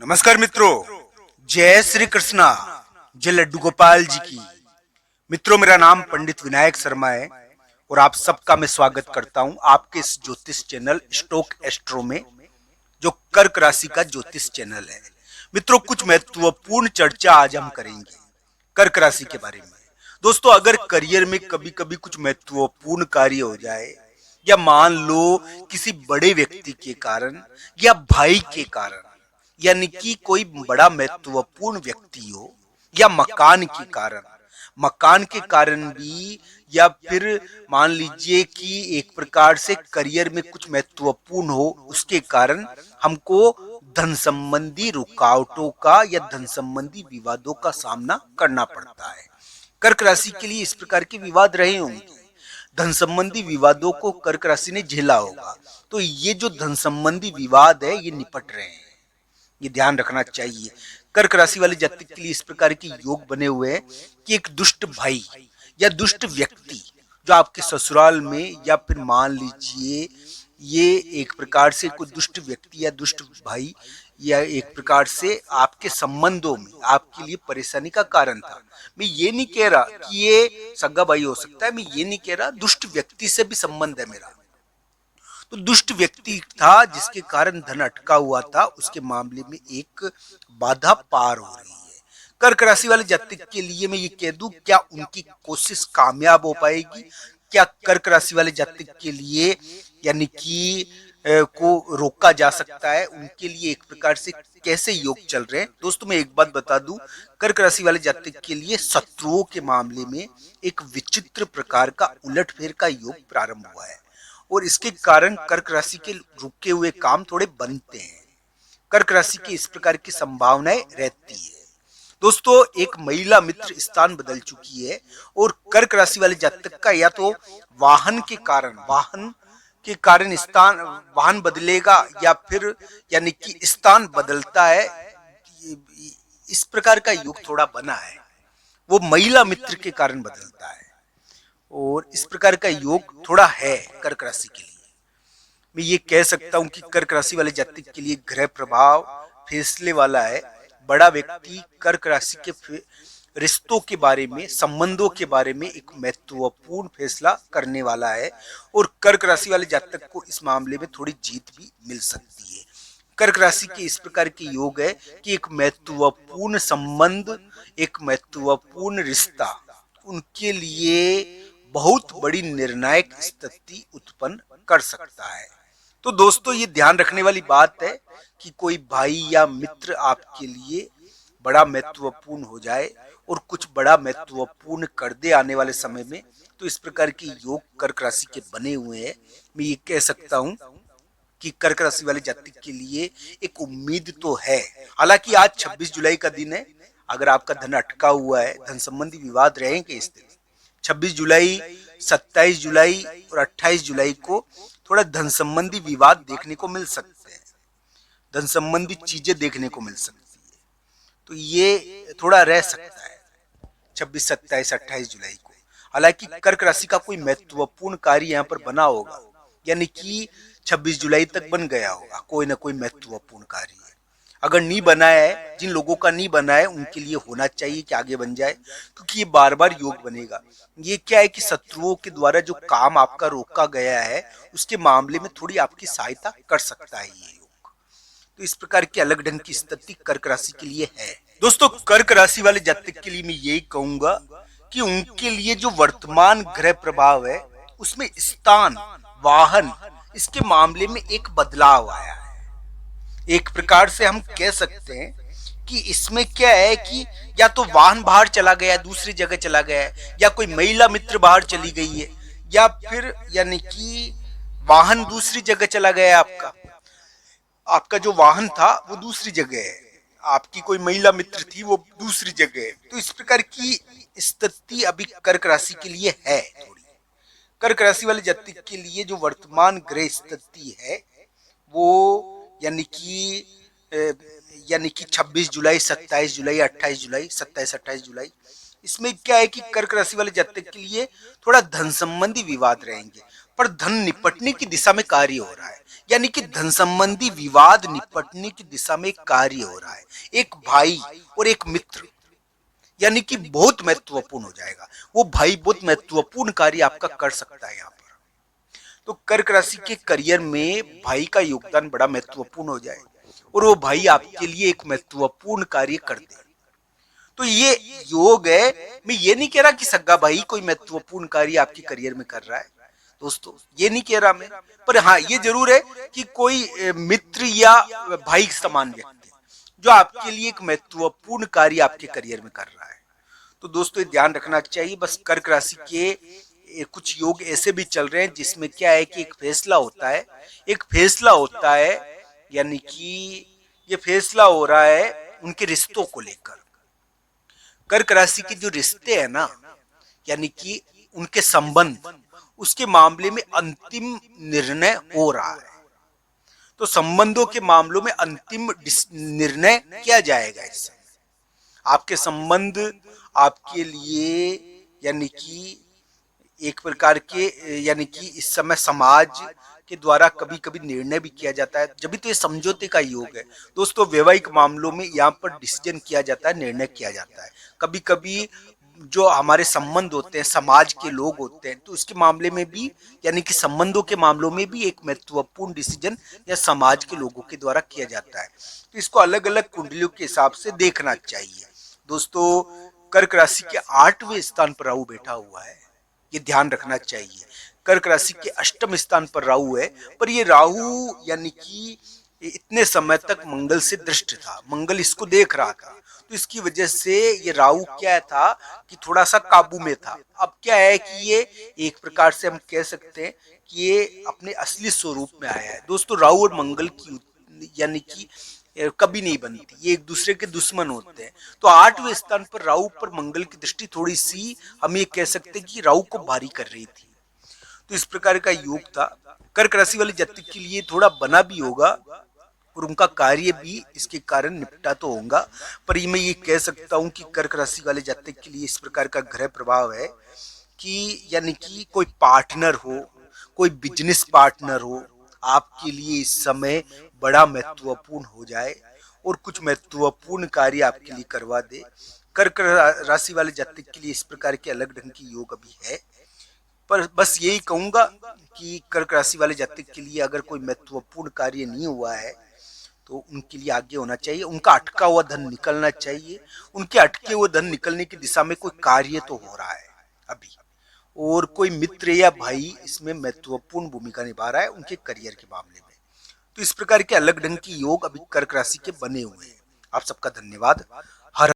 नमस्कार मित्रों, जय श्री कृष्णा, जय लड्डू गोपाल जी की। मित्रों, मेरा नाम पंडित विनायक शर्मा है और आप सबका मैं स्वागत करता हूं आपके इस ज्योतिष चैनल स्टोक एस्ट्रो में, जो कर्क राशि का ज्योतिष चैनल है। मित्रों, कुछ महत्वपूर्ण चर्चा आज हम करेंगे कर्क राशि के बारे में। दोस्तों, अगर करियर में कभी कभी कुछ महत्वपूर्ण कार्य हो जाए, या मान लो किसी बड़े व्यक्ति के कारण या भाई के कारण, यानी कि कोई बड़ा महत्वपूर्ण व्यक्ति हो, या मकान के कारण भी, या फिर मान लीजिए कि एक प्रकार से करियर में कुछ महत्वपूर्ण हो, उसके कारण हमको धन संबंधी रुकावटों का या धन संबंधी विवादों का सामना करना पड़ता है। कर्क राशि के लिए इस प्रकार के विवाद रहे होंगे। धन संबंधी विवादों को कर्क राशि ने झेला होगा, तो ये जो धन संबंधी विवाद है ये निपट रहे हैं, ये ध्यान रखना चाहिए। कर्क राशि वाले जातक के लिए इस प्रकार के योग बने हुए हैं कि एक दुष्ट भाई या दुष्ट व्यक्ति जो आपके ससुराल में, या फिर मान लीजिए ये एक प्रकार से कोई दुष्ट व्यक्ति या दुष्ट भाई, या एक प्रकार से आपके संबंधों में आपके लिए परेशानी का कारण था। मैं ये नहीं कह रहा कि ये सगा भाई हो सकता है, मैं ये नहीं कह रहा, दुष्ट व्यक्ति से भी संबंध है मेरा। तो दुष्ट व्यक्ति था जिसके कारण धन अटका हुआ था, उसके मामले में एक बाधा पार हो रही है। कर्क राशि वाले जातक के लिए मैं ये कह दूं, क्या उनकी कोशिश कामयाब हो पाएगी? क्या कर्क राशि वाले जातक के लिए यानी कि को रोका जा सकता है? उनके लिए एक प्रकार से कैसे योग चल रहे हैं? दोस्तों, मैं एक बात बता दूं, कर्क राशि वाले जातक के लिए शत्रुओं के मामले में एक विचित्र प्रकार का उलटफेर का योग प्रारंभ हुआ है, और इसके कारण कर्क राशि के रुके हुए काम थोड़े बनते हैं। कर्क राशि की इस प्रकार की संभावनाएं रहती है। दोस्तों, एक महिला मित्र स्थान बदल चुकी है, और कर्क राशि वाले जातक का या तो वाहन के कारण स्थान वाहन बदलेगा, या फिर यानी कि स्थान बदलता है। इस प्रकार का योग थोड़ा बना है, वो महिला मित्र के कारण बदलता है, और इस प्रकार का योग थोड़ा है कर्क राशि के लिए। मैं ये कह सकता हूं कि कर्क राशि वाले जातक के लिए ग्रह प्रभाव फैसले वाला है। बड़ा व्यक्ति कर्क राशि के रिश्तों के बारे में, संबंधों के बारे में एक महत्वपूर्ण फैसला करने वाला है, और कर्क राशि वाले जातक को इस मामले में थोड़ी जीत भी मिल सकती है। कर्क राशि के इस प्रकार के योग है कि एक महत्वपूर्ण संबंध, एक महत्वपूर्ण रिश्ता उनके लिए बहुत बड़ी निर्णायक स्थिति उत्पन्न कर सकता है। तो दोस्तों, ये ध्यान रखने वाली बात है कि कोई भाई या मित्र आपके लिए बड़ा महत्वपूर्ण हो जाए और कुछ बड़ा महत्वपूर्ण कर दे आने वाले समय में, तो इस प्रकार के योग कर्क राशि के बने हुए हैं। मैं ये कह सकता हूं कि कर्क राशि वाले जातक के लिए एक उम्मीद तो है। हालांकि आज 26 जुलाई का दिन है। अगर आपका धन अटका हुआ है, धन संबंधी विवाद रहेंगे इस दिन 26 जुलाई, 27 जुलाई और 28 जुलाई को थोड़ा धन संबंधी विवाद देखने को मिल सकते हैं, धन संबंधी चीजें देखने को मिल सकती है। तो ये थोड़ा रह सकता है 26, 27, 28 जुलाई को। हालांकि कर्क राशि का कोई महत्वपूर्ण कार्य यहाँ पर बना होगा, यानी कि 26 जुलाई तक बन गया होगा कोई ना कोई महत्वपूर्ण कार्य। अगर नहीं बना है, जिन लोगों का नहीं बना है उनके लिए होना चाहिए कि आगे बन जाए, क्योंकि ये बार बार योग बनेगा। ये क्या है कि शत्रुओं के द्वारा जो काम आपका रोका गया है, उसके मामले में थोड़ी आपकी सहायता कर सकता है ये योग। तो इस प्रकार की अलग ढंग की स्थिति कर्क राशि के लिए है। दोस्तों, कर्क राशि वाले जातक के लिए मैं यही कहूंगा कि उनके लिए जो वर्तमान ग्रह प्रभाव है, उसमें स्थान, वाहन, इसके मामले में एक बदलाव आया है। एक प्रकार से हम कह सकते हैं कि इसमें क्या है कि या तो वाहन बाहर चला गया, दूसरी जगह चला गया है, या कोई महिला मित्र बाहर चली गई है, या फिर यानी कि वाहन दूसरी जगह चला गया है। आपका जो वाहन था वो दूसरी जगह है, आपकी कोई महिला मित्र थी वो दूसरी जगह है। तो इस प्रकार की स्थिति अभी कर्क राशि के लिए है थोड़ी। कर्क राशि वाले जातक के लिए जो वर्तमान ग्रह स्थिति है वो यानी कि 26 जुलाई, 27 जुलाई, 28 जुलाई, 27, 28 जुलाई, इसमें क्या है कि कर्क राशि वाले जातक के लिए थोड़ा धन संबंधी विवाद रहेंगे, पर धन निपटने की दिशा में कार्य हो रहा है। यानी कि धन संबंधी विवाद निपटने की दिशा में एक कार्य हो रहा है। एक भाई और एक मित्र, यानी कि बहुत महत्वपूर्ण हो जाएगा। वो भाई बहुत महत्वपूर्ण कार्य आपका कर सकता है यहाँ पर। तो कर्क राशि के करियर में भाई का योगदान बड़ा महत्वपूर्ण हो जाए और वो भाई आपके लिए एक महत्वपूर्ण कार्य कर दे, तो ये योग है। मैं ये नहीं कह रहा कि सगा भाई कोई महत्वपूर्ण कार्य आपके करियर में कर रहा है दोस्तों, ये नहीं कह रहा मैं, पर हाँ ये जरूर है कि कोई मित्र या भाई समान व्यक्ति जो आपके लिए एक महत्वपूर्ण कार्य आपके करियर में कर रहा है। तो दोस्तों ये ध्यान रखना चाहिए। बस कर्क राशि के कुछ योग ऐसे भी चल रहे हैं जिसमें क्या है कि एक फैसला होता है, एक फैसला होता है, यानी कि ये फैसला हो रहा है उनके रिश्तों को लेकर। कर्क राशि के जो रिश्ते हैं ना, यानी कि उनके संबंध, उसके मामले में अंतिम निर्णय हो रहा है। तो संबंधों के मामलों में अंतिम निर्णय किया जाएगा इस समय। आपके संबंध आपके लिए, यानी कि एक प्रकार के, यानी कि इस समय समाज के द्वारा कभी कभी निर्णय भी किया जाता है, जब भी तो ये समझौते का योग है दोस्तों। वैवाहिक मामलों में यहाँ पर डिसीजन किया जाता है, निर्णय किया जाता है। कभी कभी जो हमारे संबंध होते हैं, समाज के लोग होते हैं, तो उसके मामले में भी, यानी कि संबंधों के मामलों में भी एक महत्वपूर्ण डिसीजन या समाज के लोगों के द्वारा किया जाता है। तो इसको अलग अलग कुंडलियों के हिसाब से देखना चाहिए दोस्तों। कर्क राशि के 8वें स्थान पर राहु बैठा हुआ है, ये ध्यान रखना चाहिए। कर्क राशि के 8वें स्थान पर राहु है, पर ये राहु यानी कि इतने समय तक मंगल से दृष्ट था, मंगल इसको देख रहा था, तो इसकी वजह से ये राहु क्या था कि थोड़ा सा काबू में था। अब क्या है कि ये एक प्रकार से हम कह सकते हैं कि ये अपने असली स्वरूप में आया है दोस्तों। राहु और मंगल की यानी कि कभी नहीं बनती, ये एक दूसरे के दुश्मन होते हैं। तो 8वें स्थान पर राहु पर मंगल की दृष्टि थोड़ी सी हम ये कह सकते हैं कि राहु को भारी कर रही थी। तो इस प्रकार का योग था। कर्क राशि वाले जातक के लिए थोड़ा बना भी होगा और उनका कार्य भी इसके कारण निपटा तो होगा, पर मैं ये कह सकता हूँ कि कर्क राशि वाले जातक के लिए इस प्रकार का ग्रह प्रभाव है कि, यानी कि कोई पार्टनर हो, कोई बिजनेस पार्टनर हो, आपके लिए इस समय बड़ा महत्वपूर्ण हो जाए और कुछ महत्वपूर्ण कार्य आपके लिए करवा दे। कर्क राशि वाले जातक के लिए इस प्रकार के अलग ढंग की योग अभी है, पर बस यही कहूंगा कि कर्क राशि वाले जातक के लिए अगर कोई महत्वपूर्ण कार्य नहीं हुआ है तो उनके लिए आगे होना चाहिए, उनका अटका हुआ धन निकलना चाहिए। उनके अटके हुए धन निकलने की दिशा में कोई कार्य तो हो रहा है अभी, और कोई मित्र या भाई इसमें महत्वपूर्ण भूमिका निभा रहा है उनके करियर के मामले में। तो इस प्रकार के अलग ढंग की योग अभी कर्क राशि के बने हुए हैं। आप सबका धन्यवाद। हर